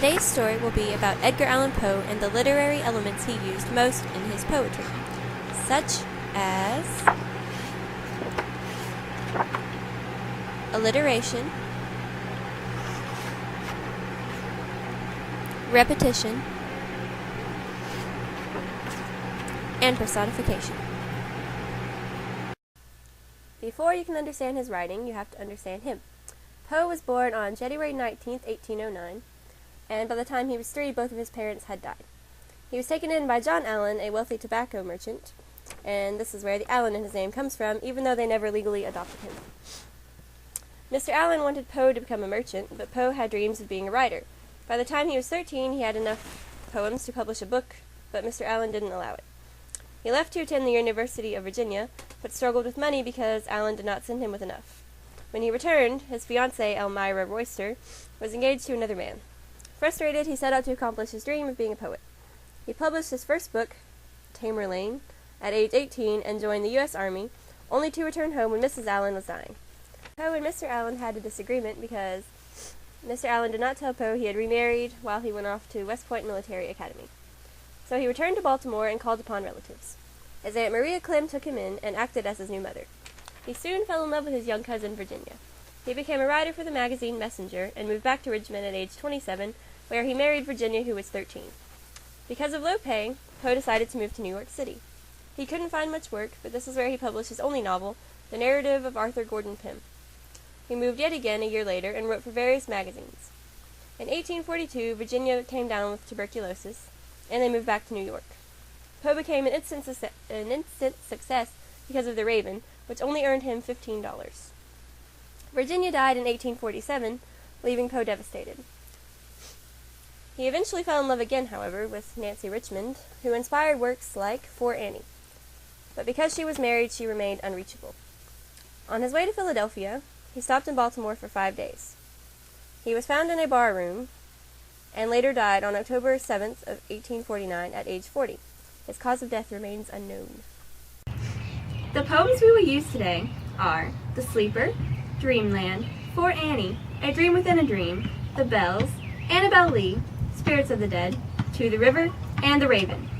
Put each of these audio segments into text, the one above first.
Today's story will be about Edgar Allan Poe and the literary elements he used most in his poetry, such as alliteration, repetition, and personification. Before you can understand his writing, you have to understand him. Poe was born on January 19, 1809, and by the time he was 3, both of his parents had died. He was taken in by John Allan, a wealthy tobacco merchant, and this is where the Allan in his name comes from, even though they never legally adopted him. Mr. Allan wanted Poe to become a merchant, but Poe had dreams of being a writer. By the time he was 13, he had enough poems to publish a book, but Mr. Allan didn't allow it. He left to attend the University of Virginia, but struggled with money because Allan did not send him with enough. When he returned, his fiancée, Elmira Royster, was engaged to another man. Frustrated, he set out to accomplish his dream of being a poet. He published his first book, Tamerlane, at age 18 and joined the U.S. Army, only to return home when Mrs. Allan was dying. Poe and Mr. Allan had a disagreement because Mr. Allan did not tell Poe he had remarried while he went off to West Point Military Academy. So he returned to Baltimore and called upon relatives. His Aunt Maria Clem took him in and acted as his new mother. He soon fell in love with his young cousin, Virginia. He became a writer for the magazine Messenger and moved back to Richmond at age 27, where he married Virginia, who was 13. Because of low pay, Poe decided to move to New York City. He couldn't find much work, but this is where he published his only novel, The Narrative of Arthur Gordon Pym. He moved yet again a year later and wrote for various magazines. In 1842, Virginia came down with tuberculosis, and they moved back to New York. Poe became an instant success because of The Raven, which only earned him $15. Virginia died in 1847, leaving Poe devastated. He eventually fell in love again, however, with Nancy Richmond, who inspired works like For Annie. But because she was married, she remained unreachable. On his way to Philadelphia, he stopped in Baltimore for 5 days. He was found in a bar room and later died on October 7th of 1849 at age 40. His cause of death remains unknown. The poems we will use today are The Sleeper, Dreamland, For Annie, A Dream Within a Dream, The Bells, Annabel Lee, Spirits of the Dead, To the River, and The Raven.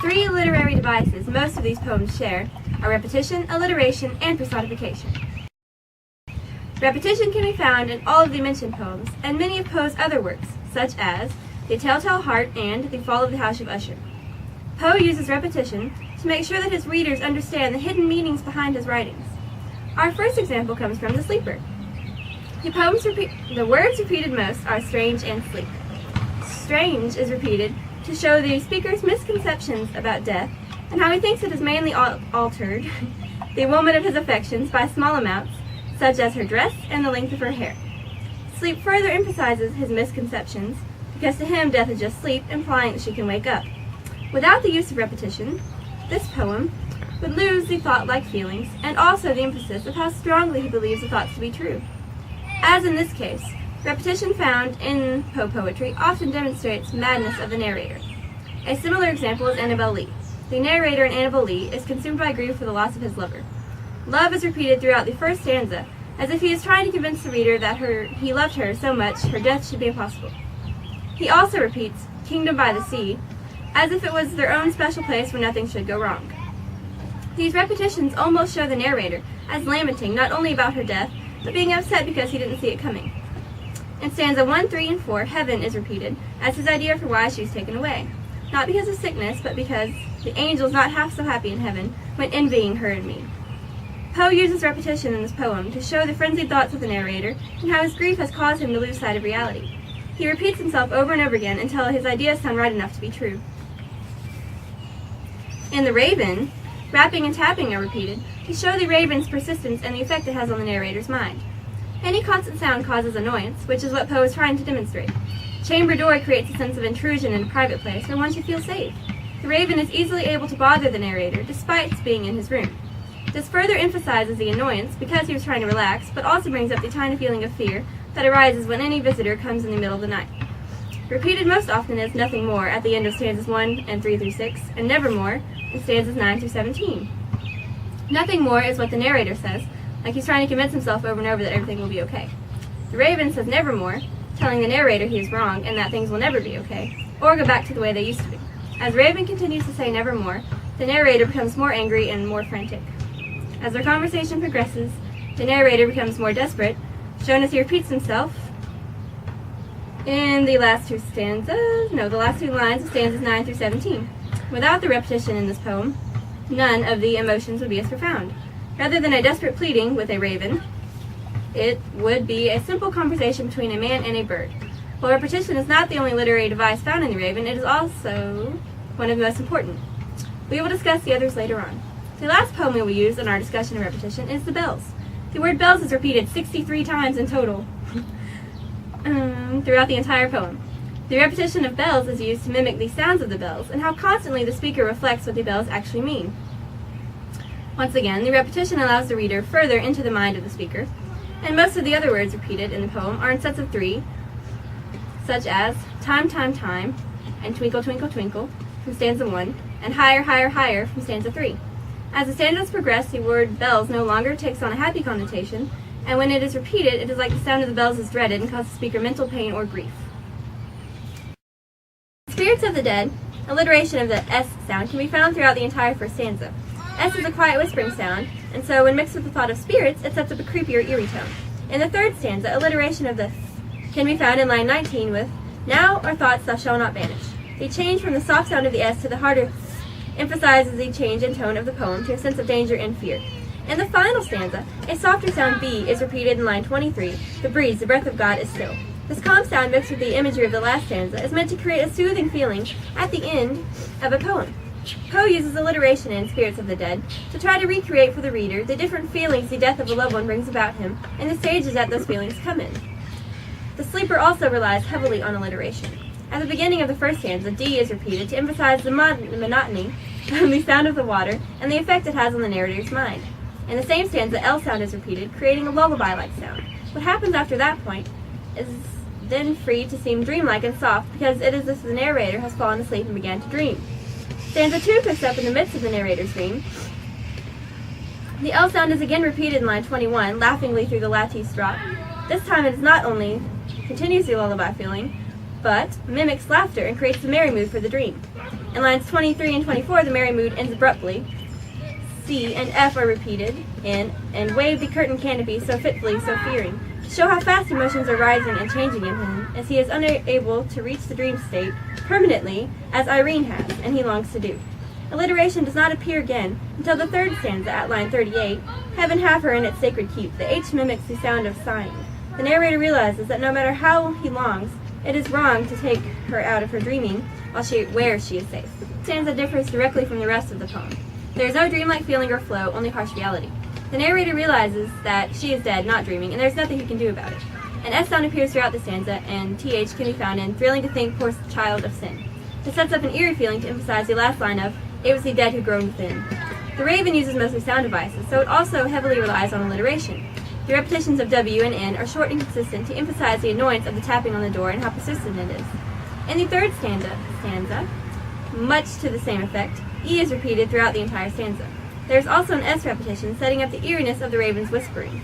3 literary devices most of these poems share are repetition, alliteration, and personification. Repetition can be found in all of the mentioned poems and many of Poe's other works, such as The Telltale Heart and The Fall of the House of Usher. Poe uses repetition to make sure that his readers understand the hidden meanings behind his writings. Our first example comes from The Sleeper. The words repeated most are strange and sleep. Strange is repeated to show the speaker's misconceptions about death and how he thinks it has mainly altered the woman of his affections by small amounts, such as her dress and the length of her hair. Sleep further emphasizes his misconceptions because to him death is just sleep, implying that she can wake up. Without the use of repetition, this poem would lose the thought-like feelings and also the emphasis of how strongly he believes the thoughts to be true. As in this case, repetition found in Poe poetry often demonstrates madness of the narrator. A similar example is Annabel Lee. The narrator in Annabel Lee is consumed by grief for the loss of his lover. Love is repeated throughout the first stanza, as if he is trying to convince the reader that he loved her so much her death should be impossible. He also repeats Kingdom by the Sea, as if it was their own special place where nothing should go wrong. These repetitions almost show the narrator as lamenting not only about her death, but being upset because he didn't see it coming. In stanza 1, 3, and 4, heaven is repeated as his idea for why she was taken away, not because of sickness, but because the angels not half so happy in heaven when envying her and me. Poe uses repetition in this poem to show the frenzied thoughts of the narrator and how his grief has caused him to lose sight of reality. He repeats himself over and over again until his ideas sound right enough to be true. In The Raven, rapping and tapping are repeated to show the raven's persistence and the effect it has on the narrator's mind. Any constant sound causes annoyance, which is what Poe is trying to demonstrate. Chamber door creates a sense of intrusion in a private place where one should feel safe. The raven is easily able to bother the narrator despite being in his room. This further emphasizes the annoyance because he was trying to relax, but also brings up the tiny feeling of fear that arises when any visitor comes in the middle of the night. Repeated most often is Nothing More at the end of stanzas 1 and 3 through 6, and Nevermore in stanzas 9 through 17. Nothing more is what the narrator says, like he's trying to convince himself over and over that everything will be okay. The Raven says Nevermore telling the narrator he is wrong and that things will never be okay, or go back to the way they used to be. As Raven continues to say nevermore, the narrator becomes more angry and more frantic. As their conversation progresses, the narrator becomes more desperate, shown as he repeats himself in the last two lines of stanzas 9 through 17. Without the repetition in this poem, none of the emotions would be as profound. Rather than a desperate pleading with a raven, it would be a simple conversation between a man and a bird. While repetition is not the only literary device found in the Raven, it is also one of the most important. We will discuss the others later on. The last poem we will use in our discussion of repetition is the bells. The word bells is repeated 63 times in total throughout the entire poem. The repetition of bells is used to mimic the sounds of the bells and how constantly the speaker reflects what the bells actually mean. Once again, the repetition allows the reader further into the mind of the speaker, and most of the other words repeated in the poem are in sets of 3, such as time, time, time, and twinkle, twinkle, twinkle from stanza 1, and higher, higher, higher from stanza 3. As the stanzas progress, the word bells no longer takes on a happy connotation, and when it is repeated, it is like the sound of the bells is dreaded and causes the speaker mental pain or grief. Spirits of the Dead, alliteration of the S sound, can be found throughout the entire first stanza. S is a quiet whispering sound, and so when mixed with the thought of spirits, it sets up a creepier, eerie tone. In the third stanza, alliteration of the th can be found in line 19 with, now our thoughts thou shalt not banish. The change from the soft sound of the S to the harder th emphasizes the change in tone of the poem to a sense of danger and fear. In the final stanza, a softer sound B is repeated in line 23, the breeze, the breath of God is still. This calm sound mixed with the imagery of the last stanza is meant to create a soothing feeling at the end of a poem. Poe uses alliteration in Spirits of the Dead to try to recreate for the reader the different feelings the death of a loved one brings about him and the stages that those feelings come in. The Sleeper also relies heavily on alliteration. At the beginning of the first stanza, D is repeated to emphasize the monotony of the sound of the water and the effect it has on the narrator's mind. In the same stanza, L sound is repeated, creating a lullaby-like sound. What happens after that point is then free to seem dreamlike and soft because it is as if the narrator has fallen asleep and began to dream. Stanza 2 picks up in the midst of the narrator's dream. The L sound is again repeated in line 21, laughingly through the lattice drop. This time it is not only continues the lullaby feeling, but mimics laughter and creates the merry mood for the dream. In lines 23 and 24, the merry mood ends abruptly. C and F are repeated in, and wave the curtain canopy so fitfully, so fearing, to show how fast emotions are rising and changing in him, as he is unable to reach the dream state permanently, as Irene has, and he longs to do. Alliteration does not appear again until the third stanza at line 38, Heaven have her in its sacred keep. The H mimics the sound of sighing. The narrator realizes that no matter how he longs, it is wrong to take her out of her dreaming where she is safe. The stanza differs directly from the rest of the poem. There is no dreamlike feeling or flow, only harsh reality. The narrator realizes that she is dead, not dreaming, and there's nothing he can do about it. An S sound appears throughout the stanza, and TH can be found in Thrilling to Think, Poor Child of Sin. This sets up an eerie feeling to emphasize the last line of, It was the dead who groaned within. The Raven uses mostly sound devices, so it also heavily relies on alliteration. The repetitions of W and N are short and consistent to emphasize the annoyance of the tapping on the door and how persistent it is. In the third stanza, much to the same effect, E is repeated throughout the entire stanza. There is also an S repetition, setting up the eeriness of the Raven's whispering.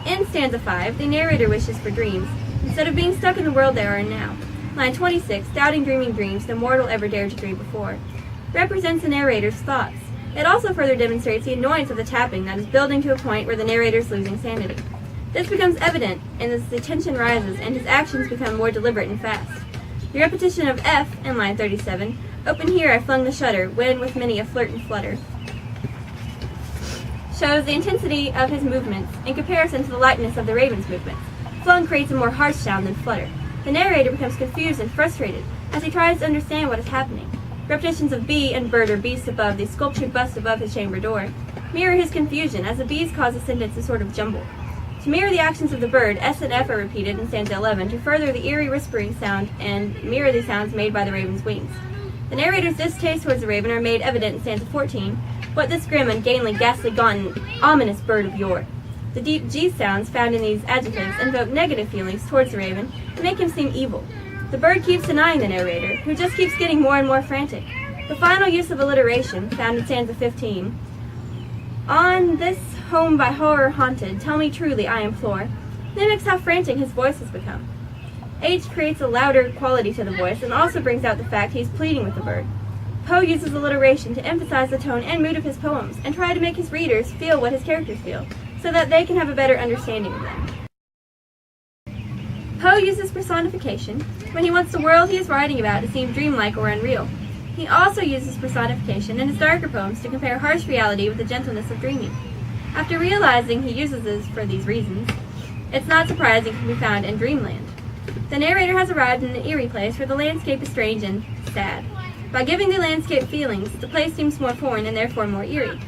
In stanza 5, the narrator wishes for dreams, instead of being stuck in the world they are in now. Line 26, doubting dreaming dreams no mortal ever dared to dream before, represents the narrator's thoughts. It also further demonstrates the annoyance of the tapping that is building to a point where the narrator is losing sanity. This becomes evident as the tension rises and his actions become more deliberate and fast. The repetition of F in line 37, Open here I flung the shutter, when with many a flirt and flutter, shows the intensity of his movements in comparison to the lightness of the Raven's movements. Flung creates a more harsh sound than flutter. The narrator becomes confused and frustrated as he tries to understand what is happening. Repetitions of bee and bird or beast above the sculptured bust above his chamber door mirror his confusion as the bees cause the sentence to sort of jumble. To mirror the actions of the bird, S and F are repeated in stanza 11 to further the eerie whispering sound and mirror the sounds made by the Raven's wings. The narrator's distaste towards the Raven are made evident in stanza 14. What this grim, ungainly, ghastly, gaunt, and ominous bird of yore. The deep G sounds found in these adjectives invoke negative feelings towards the Raven and make him seem evil. The bird keeps denying the narrator, who just keeps getting more and more frantic. The final use of alliteration, found in stanza 15, On this home by horror haunted, tell me truly, I implore, mimics how frantic his voice has become. Age creates a louder quality to the voice and also brings out the fact he's pleading with the bird. Poe uses alliteration to emphasize the tone and mood of his poems and try to make his readers feel what his characters feel, so that they can have a better understanding of them. Poe uses personification when he wants the world he is writing about to seem dreamlike or unreal. He also uses personification in his darker poems to compare harsh reality with the gentleness of dreaming. After realizing he uses this for these reasons, it's not surprising it can be found in dreamland. The narrator has arrived in an eerie place where the landscape is strange and sad. By giving the landscape feelings, the place seems more foreign and therefore more eerie.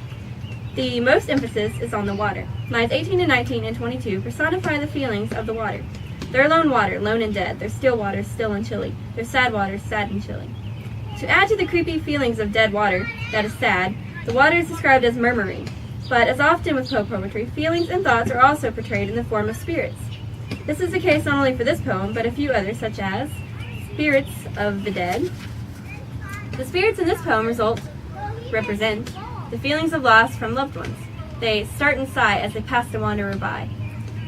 The most emphasis is on the water. Lines 18 and 19 and 22 personify the feelings of the water. Their lone water, lone and dead. Their still water, still and chilly. Their sad water, sad and chilly. To add to the creepy feelings of dead water, that is sad, the water is described as murmuring. But as often with Poe poetry, feelings and thoughts are also portrayed in the form of spirits. This is the case not only for this poem, but a few others, such as Spirits of the Dead. The spirits in this poem represent the feelings of loss from loved ones. They start and sigh as they pass the wanderer by.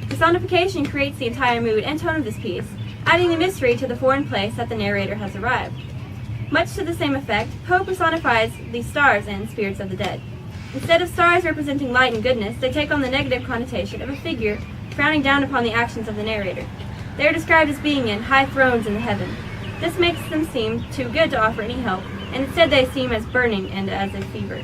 Personification creates the entire mood and tone of this piece, adding the mystery to the foreign place that the narrator has arrived. Much to the same effect, Poe personifies the stars in Spirits of the Dead. Instead of stars representing light and goodness, they take on the negative connotation of a figure frowning down upon the actions of the narrator. They are described as being in high thrones in the heaven. This makes them seem too good to offer any help, and instead they seem as burning and as a fever.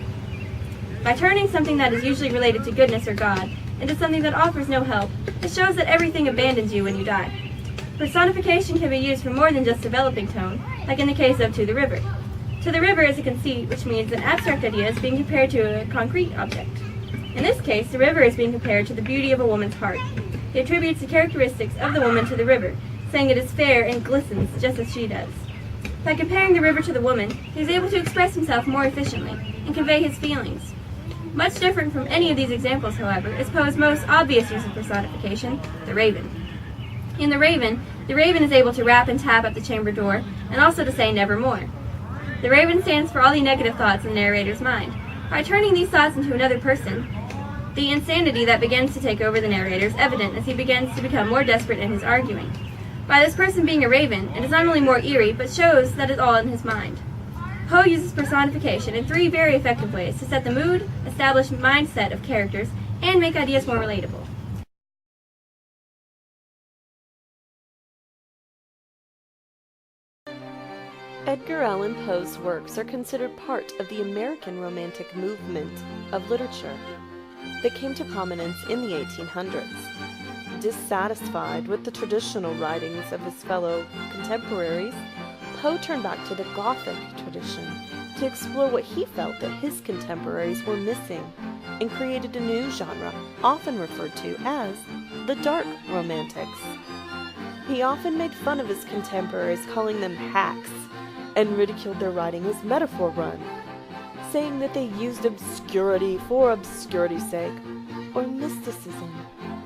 By turning something that is usually related to goodness or God into something that offers no help, it shows that everything abandons you when you die. Personification can be used for more than just developing tone, like in the case of To the River. To the River is a conceit, which means an abstract idea is being compared to a concrete object. In this case, the river is being compared to the beauty of a woman's heart. He attributes the characteristics of the woman to the river, saying it is fair and glistens just as she does. By comparing the river to the woman, he is able to express himself more efficiently and convey his feelings. Much different from any of these examples, however, is Poe's most obvious use of personification, the raven. In the raven is able to rap and tap at the chamber door, and also to say nevermore. The raven stands for all the negative thoughts in the narrator's mind. By turning these thoughts into another person, the insanity that begins to take over the narrator is evident as he begins to become more desperate in his arguing. By this person being a raven, it is not only more eerie, but shows that it's all in his mind. Poe uses personification in 3 very effective ways to set the mood, establish mindset of characters, and make ideas more relatable. Edgar Allan Poe's works are considered part of the American Romantic movement of literature that came to prominence in the 1800s. Dissatisfied with the traditional writings of his fellow contemporaries, Poe turned back to the Gothic tradition to explore what he felt that his contemporaries were missing and created a new genre, often referred to as the Dark Romantics. He often made fun of his contemporaries, calling them hacks, and ridiculed their writing as metaphor run, saying that they used obscurity for obscurity's sake, or mysticism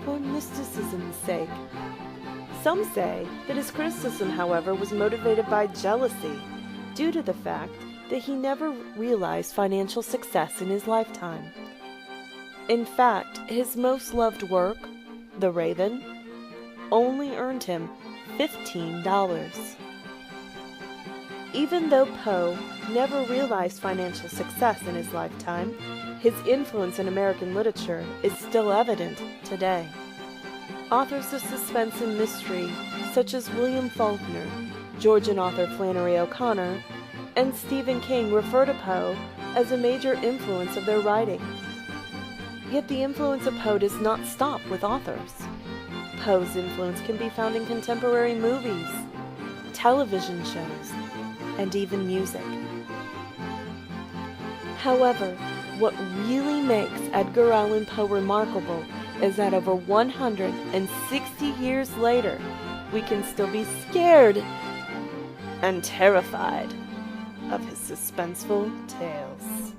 for mysticism's sake. Some say that his criticism, however, was motivated by jealousy, due to the fact that he never realized financial success in his lifetime. In fact, his most loved work, The Raven, only earned him $15. Even though Poe never realized financial success in his lifetime, his influence in American literature is still evident today. Authors of suspense and mystery, such as William Faulkner, Georgian author Flannery O'Connor, and Stephen King refer to Poe as a major influence of their writing. Yet the influence of Poe does not stop with authors. Poe's influence can be found in contemporary movies, television shows, and even music. However, what really makes Edgar Allan Poe remarkable is that over 160 years later, we can still be scared and terrified of his suspenseful tales.